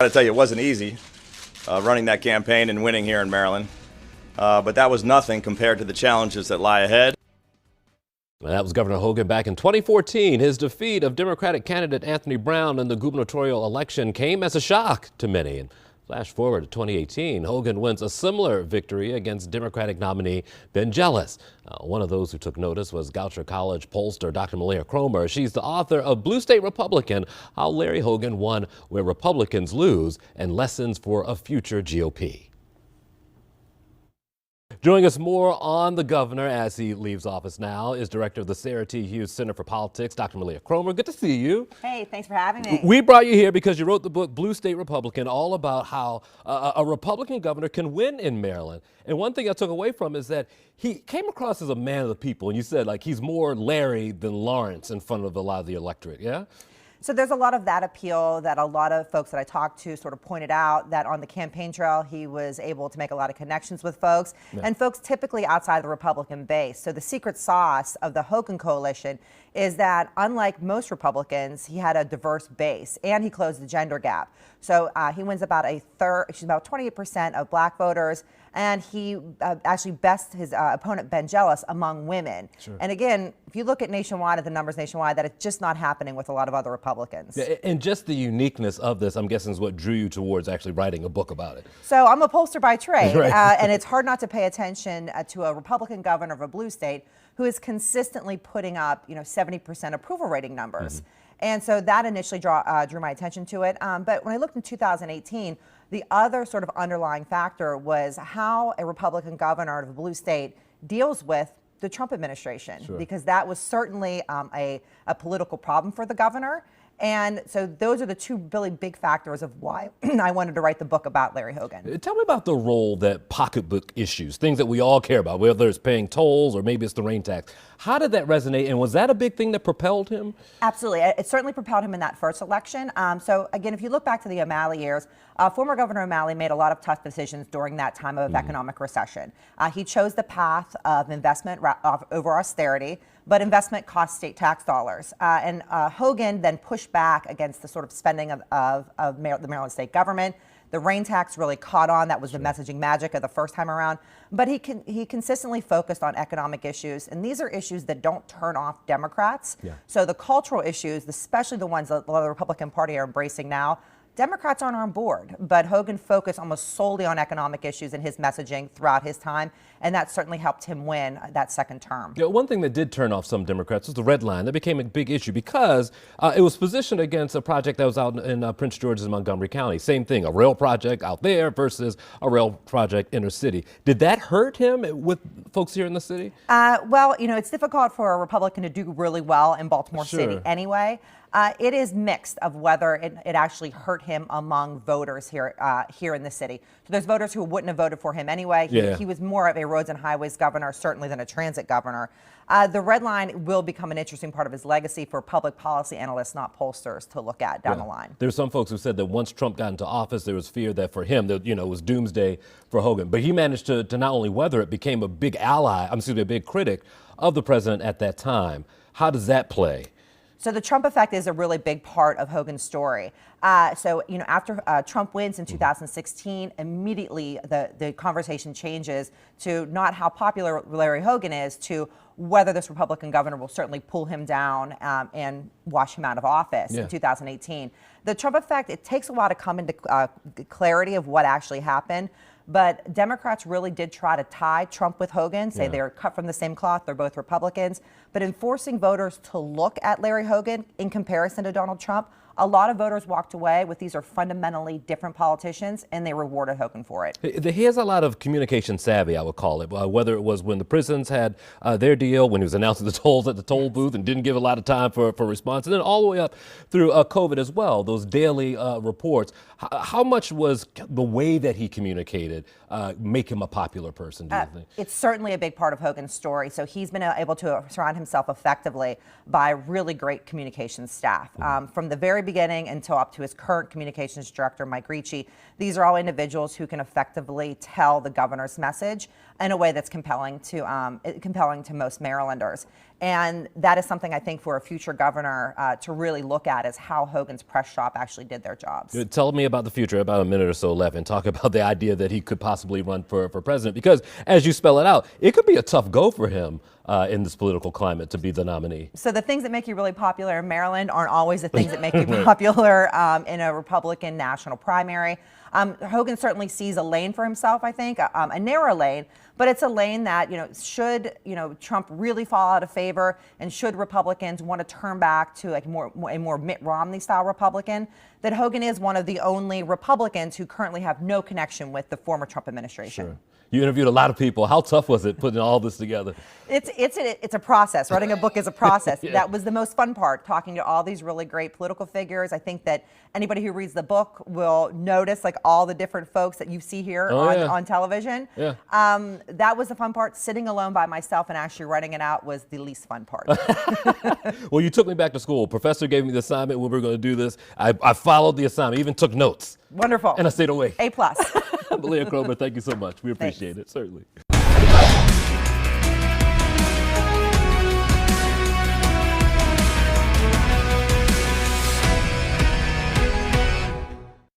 I got to tell you, it wasn't easy running that campaign and winning here in Maryland, but that was nothing compared to the challenges that lie ahead. That was Governor Hogan back in 2014. His defeat of Democratic candidate Anthony Brown in the gubernatorial election came as a shock to many. And flash forward to 2018, Hogan wins a similar victory against Democratic nominee Ben Jealous. One of those who took notice was Goucher College pollster Dr. Malia Cromer. She's the author of Blue State Republican: How Larry Hogan Won Where Republicans Lose and Lessons for a Future GOP. Joining us more on the governor as he leaves office now is director of the Sarah T. Hughes Center for Politics, Dr. Malia Cromer. Good to see you. Hey, thanks for having me. We brought you here because you wrote the book Blue State Republican, all about how a Republican governor can win in Maryland. And one thing I took away from is that he came across as a man of the people. And you said, like, he's more Larry than Lawrence in front of a lot of the electorate, yeah? So there's a lot of that appeal that a lot of folks that I talked to sort of pointed out, that on the campaign trail he was able to make a lot of connections with folks, and folks typically outside the Republican base. So the secret sauce of the Hogan coalition is that, unlike most Republicans, he had a diverse base and he closed the gender gap. So he wins about about 28% of black voters, and he actually bests his opponent Ben Jealous among women. Sure. And again, if you look at nationwide, at the numbers nationwide, that it's just not happening with a lot of other Republicans. Yeah, and just the uniqueness of this, I'm guessing, is what drew you towards actually writing a book about it. So I'm a pollster by trade, Right. and it's hard not to pay attention to a Republican governor of a blue state who is consistently putting up, 70% approval rating numbers. And so that initially drew my attention to it. But when I looked in 2018, the other sort of underlying factor was how a Republican governor of a blue state deals with the Trump administration, because that was certainly a political problem for the governor. And so those are the two really big factors of why I wanted to write the book about Larry Hogan. Tell me about the role that pocketbook issues, things that we all care about, whether it's paying tolls or maybe it's the rain tax. How did that resonate, and was that a big thing that propelled him? Absolutely. It certainly propelled him in that first election. So again, if you look back to the O'Malley years, former Governor O'Malley made a lot of tough decisions during that time of economic recession. He chose the path of investment over austerity, but investment cost state tax dollars. And Hogan then pushed back against the sort of spending of the Maryland state government. The rain tax really caught on. That was the messaging magic of the first time around. But he consistently focused on economic issues, and these are issues that don't turn off Democrats. So the cultural issues, especially the ones that the Republican Party are embracing now, Democrats aren't on board, but Hogan focused almost solely on economic issues in his messaging throughout his time, and that certainly helped him win that second term. Yeah, one thing that did turn off some Democrats was the red line. That became a big issue because it was positioned against a project that was out in Prince George's and Montgomery County. Same thing, a rail project out there versus a rail project inner city. Did that hurt him with folks here in the city? Well, it's difficult for a Republican to do really well in Baltimore City anyway. It is mixed of whether it actually hurt him among voters here in the city. So there's voters who wouldn't have voted for him anyway. He was more of a roads and highways governor, certainly, than a transit governor. The red line will become an interesting part of his legacy for public policy analysts, not pollsters, to look at down the line. There's some folks who said that once Trump got into office, there was fear that for him, that it was doomsday for Hogan. But he managed to not only weather it, became a big ally, a big critic of the president at that time. How does that play? So the Trump effect is a really big part of Hogan's story. After Trump wins in 2016, immediately the conversation changes to not how popular Larry Hogan is, to whether this Republican governor will certainly pull him down and wash him out of office in 2018. The Trump effect, it takes a while to come into clarity of what actually happened. But Democrats really did try to tie Trump with Hogan, say they're cut from the same cloth, they're both Republicans. But in forcing voters to look at Larry Hogan in comparison to Donald Trump, a lot of voters walked away with these are fundamentally different politicians, and they rewarded Hogan for it. He has a lot of communication savvy, I would call it, whether it was when the prisons had their deal, when he was announcing the tolls at the toll booth and didn't give a lot of time for response, and then all the way up through COVID as well, those daily reports. How much was the way that he communicated make him a popular person, do you think? It's certainly a big part of Hogan's story. So he's been able to surround himself effectively by really great communications staff. From the very beginning until up to his current communications director, Mike Ricci, these are all individuals who can effectively tell the governor's message in a way that's compelling to most Marylanders. And that is something I think for a future governor to really look at, is how Hogan's press shop actually did their jobs. Tell me about the future, about a minute or so left, and talk about the idea that he could possibly run for president, because as you spell it out, it could be a tough go for him in this political climate to be the nominee. So the things that make you really popular in Maryland aren't always the things that make you popular in a Republican national primary. Hogan certainly sees a lane for himself, I think, a narrow lane, but it's a lane that, should, Trump really fall out of favor, and should Republicans want to turn back to like a more Mitt Romney style Republican, that Hogan is one of the only Republicans who currently have no connection with the former Trump administration. Sure. You interviewed a lot of people. How tough was it putting all this together? It's a process. Writing a book is a process. Yeah. That was the most fun part, talking to all these really great political figures. I think that anybody who reads the book will notice like all the different folks that you see here on television. Yeah. That was the fun part. Sitting alone by myself and actually writing it out was the least fun part. Well, you took me back to school. Professor gave me the assignment when we were going to do this. I followed the assignment, even took notes. Wonderful. And I stayed awake. A+. Leah Kromer, thank you so much. We appreciate it, certainly.